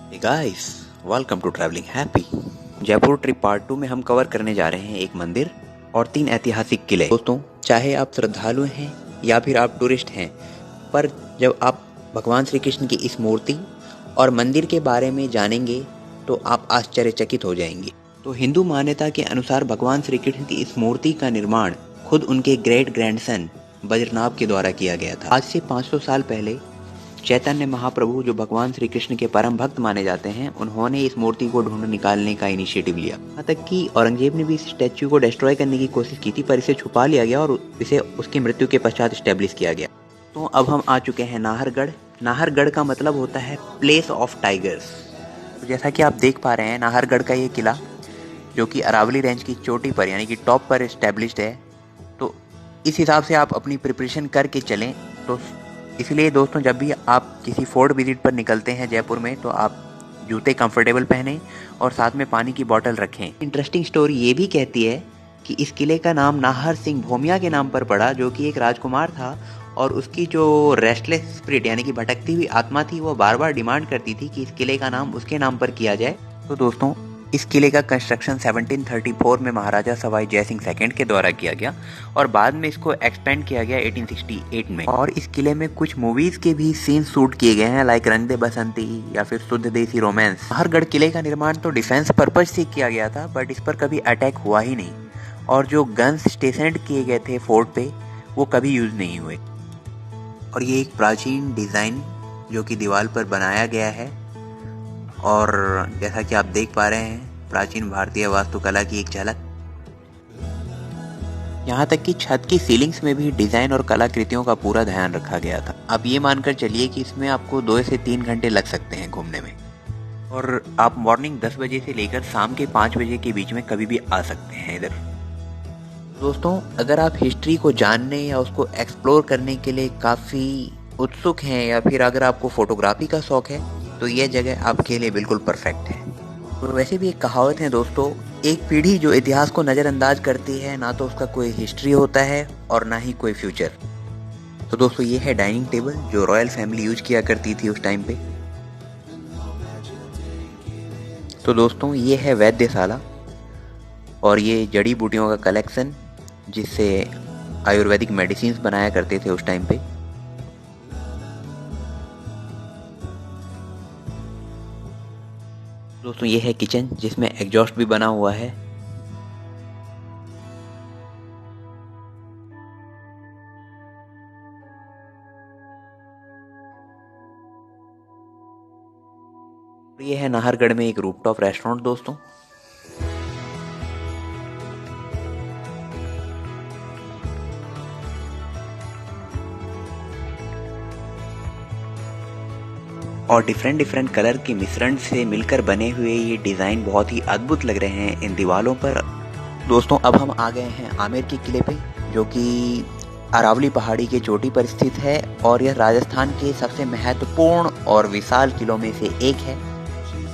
Hey guys, welcome to Travelling Happy. Jaipur trip part 2 में हम cover करने जा रहे हैं एक मंदिर और 3 ऐतिहासिक किले। दोस्तों, चाहे आप श्रद्धालु हैं या फिर आप टूरिस्ट हैं, पर जब आप भगवान श्री कृष्ण की इस मूर्ति और मंदिर के बारे में जानेंगे तो आप आश्चर्यचकित हो जाएंगे। तो हिंदू मान्यता के अनुसार भगवान श्री कृष्ण की इस मूर्ति का निर्माण खुद उनके ग्रेट ग्रैंडसन बद्रीनाथ के द्वारा किया गया था। आज से 500 साल पहले चैतन्य महाप्रभु, जो भगवान श्री कृष्ण के परम भक्त माने जाते हैं, उन्होंने इस मूर्ति को ढूंढ निकालने का इनिशिएटिव लिया। यहाँ तक कि औरंगजेब ने भी इस स्टैच्यू को डिस्ट्रॉय करने की कोशिश की थी, पर इसे छुपा लिया गया और इसे उसकी मृत्यु के पश्चात स्टैब्लिश किया गया। तो अब हम आ चुके हैं नाहरगढ़। नाहरगढ़ का मतलब होता है प्लेस ऑफ टाइगर्स। तो जैसा कि आप देख पा रहे हैं, नाहरगढ़ का ये किला जो कि अरावली रेंज की चोटी पर यानी कि टॉप पर एस्टेब्लिश्ड है, तो इस हिसाब से आप अपनी प्रिपरेशन करके चलें। तो इसलिए दोस्तों, जब भी आप किसी फोर्ट विजिट पर निकलते हैं जयपुर में, तो आप जूते कंफर्टेबल पहनें और साथ में पानी की बोतल रखें। इंटरेस्टिंग स्टोरी ये भी कहती है कि इस किले का नाम नाहर सिंह भोमिया के नाम पर पड़ा, जो कि एक राजकुमार था और उसकी जो रेस्टलेस स्पिरिट यानी कि भटकती हुई आत्मा थी, वो बार बार डिमांड करती थी कि इस किले का नाम उसके नाम पर किया जाए। तो दोस्तों, इस किले का कंस्ट्रक्शन 1734 में महाराजा सवाई जय सिंह सेकंड के द्वारा किया गया और बाद में इसको एक्सपेंड किया गया 1868 में। और इस किले में कुछ मूवीज के भी सीन शूट किए गए हैं, लाइक रंग दे बसंती या फिर शुद्ध देसी रोमांस। नाहरगढ़ किले का निर्माण तो डिफेंस पर्पज से किया गया था, बट इस पर कभी अटैक हुआ ही नहीं, और जो गन्स स्टेशनड किए गए थे फोर्ट पे, वो कभी यूज नहीं हुए। और ये एक प्राचीन डिजाइन जो कि दीवार पर बनाया गया है, और जैसा कि आप देख पा रहे हैं, प्राचीन भारतीय वास्तुकला की एक झलक। यहाँ तक कि छत की सीलिंग्स में भी डिजाइन और कलाकृतियों का पूरा ध्यान रखा गया था। आप ये मानकर चलिए कि इसमें आपको 2 से 3 घंटे लग सकते हैं घूमने में, और आप मॉर्निंग 10 बजे से लेकर शाम के 5 बजे के बीच में कभी भी आ सकते हैं इधर। दोस्तों, अगर आप हिस्ट्री को जानने या उसको एक्सप्लोर करने के लिए काफ़ी उत्सुक हैं, या फिर अगर आपको फोटोग्राफी का शौक है, तो यह जगह आपके लिए बिल्कुल परफेक्ट है। और वैसे भी एक कहावत है दोस्तों, एक पीढ़ी जो इतिहास को नज़रअंदाज करती है, ना तो उसका कोई हिस्ट्री होता है और ना ही कोई फ्यूचर। तो दोस्तों, ये है डाइनिंग टेबल जो रॉयल फैमिली यूज किया करती थी उस टाइम पे। तो दोस्तों, ये है वैद्यशाला, और ये जड़ी बूटियों का कलेक्शन जिससे आयुर्वेदिक मेडिसिन बनाया करते थे उस टाइम पे। दोस्तों, ये है किचन जिसमें एग्जॉस्ट भी बना हुआ है। ये है नाहरगढ़ में एक रूफटॉप रेस्टोरेंट दोस्तों। और डिफरेंट डिफरेंट कलर के मिश्रण से मिलकर बने हुए ये डिज़ाइन बहुत ही अद्भुत लग रहे हैं इन दीवारों पर। दोस्तों, अब हम आ गए हैं आमेर के किले पे, जो कि अरावली पहाड़ी के चोटी पर स्थित है, और यह राजस्थान के सबसे महत्वपूर्ण और विशाल किलों में से एक है।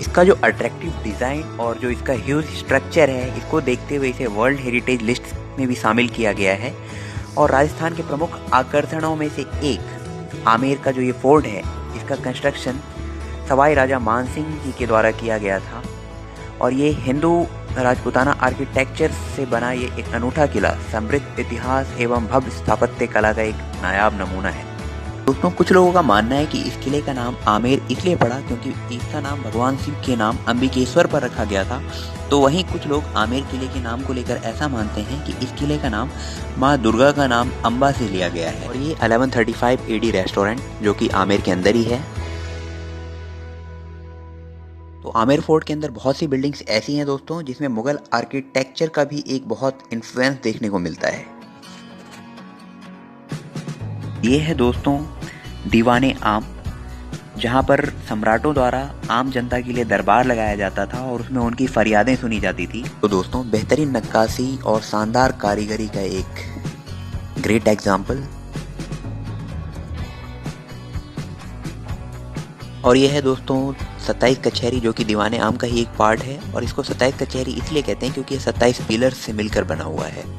इसका जो अट्रैक्टिव डिज़ाइन और जो इसका ह्यूज स्ट्रक्चर है, इसको देखते हुए इसे वर्ल्ड हेरिटेज लिस्ट में भी शामिल किया गया है। और राजस्थान के प्रमुख आकर्षणों में से एक आमेर का जो ये फोर्ट है, इसका कंस्ट्रक्शन सवाई राजा मानसिंह जी के द्वारा किया गया था, और ये हिंदू राजपूताना आर्किटेक्चर से बना ये एक अनूठा किला समृद्ध इतिहास एवं भव्य स्थापत्य कला का एक नायाब नमूना है। दोस्तों, कुछ लोगों का मानना है कि इस किले का नाम आमेर इसलिए पड़ा क्योंकि इसका नाम भगवान शिव के नाम अंबिकेश्वर पर रखा गया था। तो वहीं कुछ लोग आमेर किले के नाम को लेकर ऐसा मानते हैं कि इस किले का नाम माँ दुर्गा का नाम अंबा से लिया गया है। और ये 1135 AD रेस्टोरेंट जो कि आमेर के अंदर ही है। तो आमेर फोर्ट के अंदर बहुत सी बिल्डिंग्स ऐसी हैं दोस्तों, जिसमें मुगल आर्किटेक्चर का भी एक बहुत इन्फ्लुएंस देखने को मिलता है। ये है दोस्तों दीवाने आम, जहाँ पर सम्राटों द्वारा आम जनता के लिए दरबार लगाया जाता था और उसमें उनकी फरियादें सुनी जाती थी। तो दोस्तों, बेहतरीन नक्काशी और शानदार कारीगरी का एक ग्रेट एग्जाम्पल। और ये है दोस्तों 27 कचहरी, जो कि दीवाने आम का ही एक पार्ट है, और इसको 27 कचहरी इसलिए कहते हैं क्योंकि ये 27 पिलर्स से मिलकर बना हुआ है।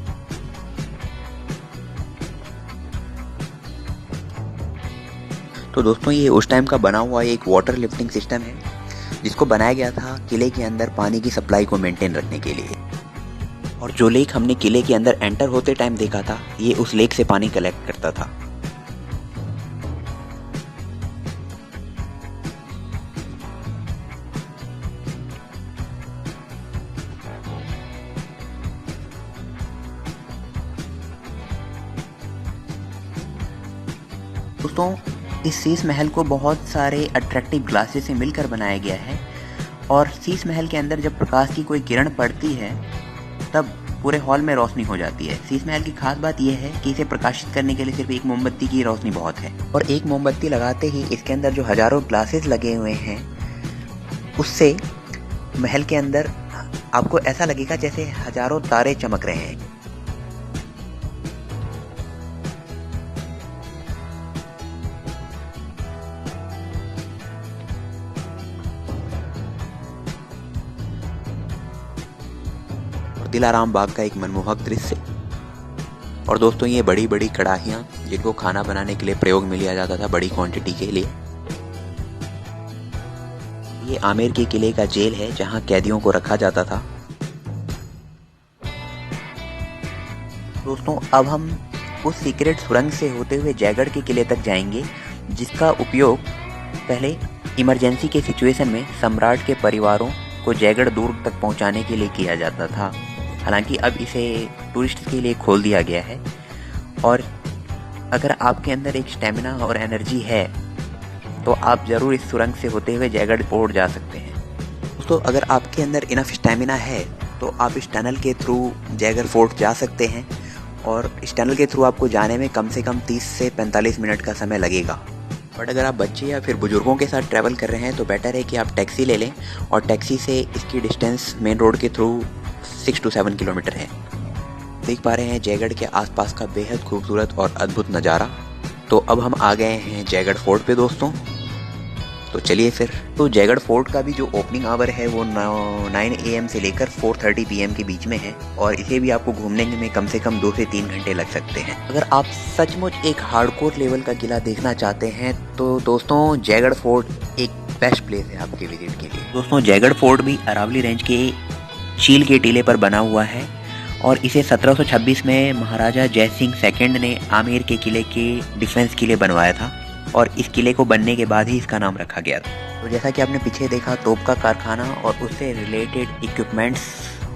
तो दोस्तों, ये उस टाइम का बना हुआ एक वाटर लिफ्टिंग सिस्टम है जिसको बनाया गया था किले के अंदर पानी की सप्लाई को मेंटेन रखने के लिए। और जो लेक हमने किले के अंदर एंटर होते टाइम देखा था, ये उस लेक से पानी कलेक्ट करता था। दोस्तों, इस शीश महल को बहुत सारे अट्रैक्टिव ग्लासेस से मिलकर बनाया गया है और शीश महल के अंदर जब प्रकाश की कोई किरण पड़ती है तब पूरे हॉल में रोशनी हो जाती है। शीश महल की खास बात यह है कि इसे प्रकाशित करने के लिए सिर्फ एक मोमबत्ती की रोशनी बहुत है और एक मोमबत्ती लगाते ही इसके अंदर जो हजारों ग्लासेस लगे हुए हैं उससे महल के अंदर आपको ऐसा लगेगा जैसे हजारों तारे चमक रहे हैं। दिलाराम बाग का एक मनमोहक दृश्य। और दोस्तों, ये बड़ी बड़ी कड़ाहियाँ जिनको खाना बनाने के लिए प्रयोग में लिया जाता था बड़ी क्वांटिटी के लिए। ये आमेर के किले का जेल है जहाँ कैदियों को रखा जाता था। दोस्तों, अब हम उस सीक्रेट सुरंग से होते हुए जयगढ़ के किले तक जाएंगे जिसका उपयोग पहले इमरजेंसी के सिचुएशन में सम्राट के परिवारों को जयगढ़ दुर्ग तक पहुंचाने के लिए किया जाता था। हालांकि अब इसे टूरिस्ट के लिए खोल दिया गया है और अगर आपके अंदर एक स्टेमिना और एनर्जी है तो आप ज़रूर इस सुरंग से होते हुए जयगढ़ फोर्ट जा सकते हैं। दोस्तों, अगर आपके अंदर इनफ स्टेमिना है तो आप इस टनल के थ्रू जयगढ़ फोर्ट जा सकते हैं और इस टनल के थ्रू आपको जाने में कम से कम 30 से 45 मिनट का समय लगेगा। बट अगर आप बच्चे या फिर बुजुर्गों के साथ ट्रैवल कर रहे हैं तो बेटर है कि आप टैक्सी ले लें और टैक्सी से इसकी डिस्टेंस मेन रोड के थ्रू 6 to 7 किलोमीटर है। देख पा रहे हैं जयगढ़ के आसपास का बेहद खूबसूरत और अद्भुत नज़ारा। तो अब हम आ गए हैं जयगढ़ फोर्ट पे दोस्तों, तो चलिए फिर। तो जयगढ़ फोर्ट का भी जो ओपनिंग आवर है वो 9 AM से लेकर 4:30 PM के बीच में है और इसे भी आपको घूमने में कम से कम 2 से 3 घंटे लग सकते हैं। अगर आप सचमुच एक हार्डकोर लेवल का किला देखना चाहते हैं तो दोस्तों जयगढ़ फोर्ट एक बेस्ट प्लेस है आपके विजिट के लिए। दोस्तों, जयगढ़ फोर्ट भी अरावली रेंज के चील के टीले पर बना हुआ है और इसे 1726 में महाराजा जय सिंह सेकंड ने आमेर के किले के डिफेंस के लिए बनवाया था और इस किले को बनने के बाद ही इसका नाम रखा गया था। तो जैसा कि आपने पीछे देखा तोप का कारखाना और उससे रिलेटेड इक्विपमेंट्स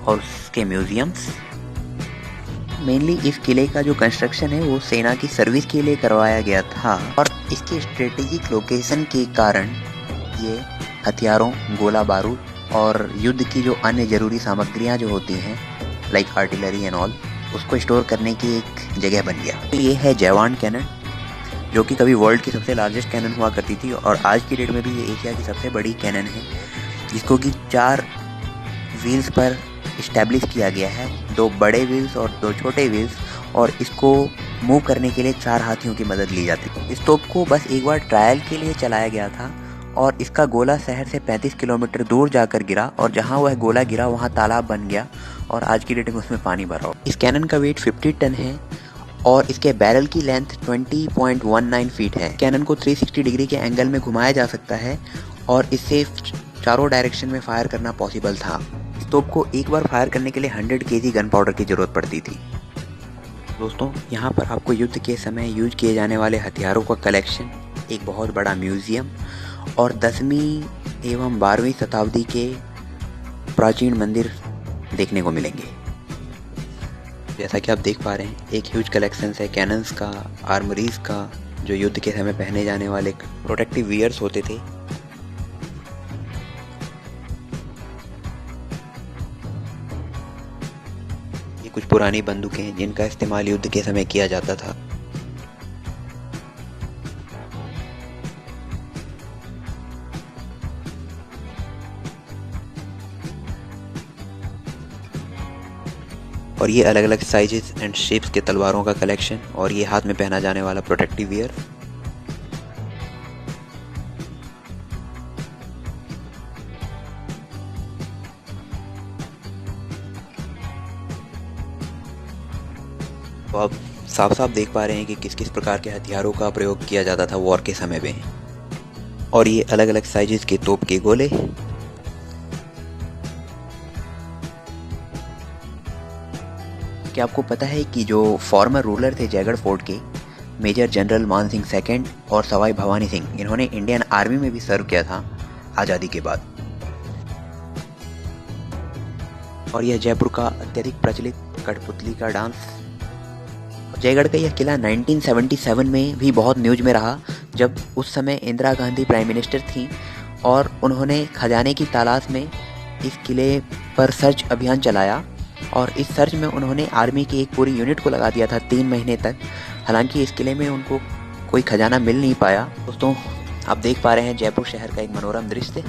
और उसके म्यूजियम्स। मेनली इस किले का जो कंस्ट्रक्शन है वो सेना की सर्विस के लिए करवाया गया था और इसके स्ट्रेटेजिक लोकेशन के कारण ये हथियारों, गोला बारूद और युद्ध की जो अन्य जरूरी सामग्रियां जो होती हैं लाइक आर्टिलरी एंड ऑल, उसको स्टोर करने की एक जगह बन गया। ये है जयवान कैनन जो कि कभी वर्ल्ड की सबसे लार्जेस्ट कैनन हुआ करती थी और आज की डेट में भी ये एशिया की सबसे बड़ी कैनन है जिसको कि 4 व्हील्स पर इस्टेब्लिश किया गया है, 2 बड़े व्हील्स और 2 छोटे व्हील्स, और इसको मूव करने के लिए 4 हाथियों की मदद ली जाती है। इस तोप को बस एक बार ट्रायल के लिए चलाया गया था और इसका गोला शहर से 35 किलोमीटर दूर जाकर गिरा और जहां वह गोला गिरा वहां तालाब बन गया और आज की डेट में उसमें पानी भरा हो। इस कैनन का वेट 50 टन है और इसके बैरल की लेंथ 20.19 फीट है। कैनन को 360 डिग्री के एंगल में घुमाया जा सकता है और इससे चारों डायरेक्शन में फायर करना पॉसिबल था। इस तोप को एक बार फायर करने के लिए 100 kg गन पाउडर की जरूरत पड़ती थी। दोस्तों, यहाँ पर आपको युद्ध के समय यूज किए जाने वाले हथियारों का कलेक्शन, एक बहुत बड़ा म्यूजियम और 10वीं एवं 12वीं शताब्दी के प्राचीन मंदिर देखने को मिलेंगे। जैसा कि आप देख पा रहे हैं एक ह्यूज कलेक्शन है कैनन्स का, आर्मरीज का, जो युद्ध के समय पहने जाने वाले प्रोटेक्टिव वियर्स होते थे। ये कुछ पुरानी बंदूकें हैं जिनका इस्तेमाल युद्ध के समय किया जाता था। और ये अलग अलग साइजेस एंड शेप्स के तलवारों का कलेक्शन और ये हाथ में पहना जाने वाला प्रोटेक्टिव वियर। तो आप साफ साफ देख पा रहे हैं कि किस किस प्रकार के हथियारों का प्रयोग किया जाता था वॉर के समय में। और ये अलग अलग साइजेस के तोप के गोले। क्या आपको पता है कि जो फॉर्मर रूलर थे जयगढ़ फोर्ट के, मेजर जनरल मान सिंह सेकंड और सवाई भवानी सिंह, इन्होंने इंडियन आर्मी में भी सर्व किया था आज़ादी के बाद। और यह जयपुर का अत्यधिक प्रचलित कठपुतली का डांस। जयगढ़ का यह किला 1977 में भी बहुत न्यूज में रहा, जब उस समय इंदिरा गांधी प्राइम मिनिस्टर थी और उन्होंने खजाने की तलाश में इस किले पर सर्च अभियान चलाया। और इस सर्च में उन्होंने आर्मी की एक पूरी यूनिट को लगा दिया था 3 महीने तक। हालांकि इस किले में उनको कोई खजाना मिल नहीं पाया। दोस्तों, आप देख पा रहे हैं जयपुर शहर का एक मनोरम दृश्य,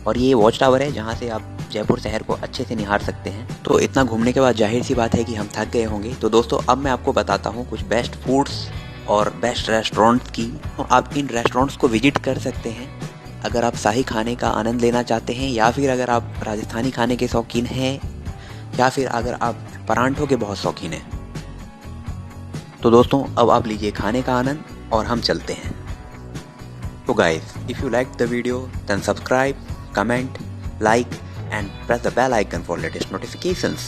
और ये वॉच टावर है जहाँ से आप जयपुर शहर को अच्छे से निहार सकते हैं। तो इतना घूमने के बाद जाहिर सी बात है कि हम थक गए होंगे। तो दोस्तों, अब मैं आपको बताता हूँ कुछ बेस्ट फूड्स और बेस्ट रेस्टोरेंट्स की। तो आप इन रेस्टोरेंट्स को विजिट कर सकते हैं अगर आप शाही खाने का आनंद लेना चाहते हैं, या फिर अगर आप राजस्थानी खाने के शौकीन हैं, या फिर अगर आप परांठों के बहुत शौकीन हैं। तो दोस्तों, अब आप लीजिए खाने का आनंद और हम चलते हैं। तो guys, if you like the video then subscribe, comment, like and press the bell icon for latest notifications.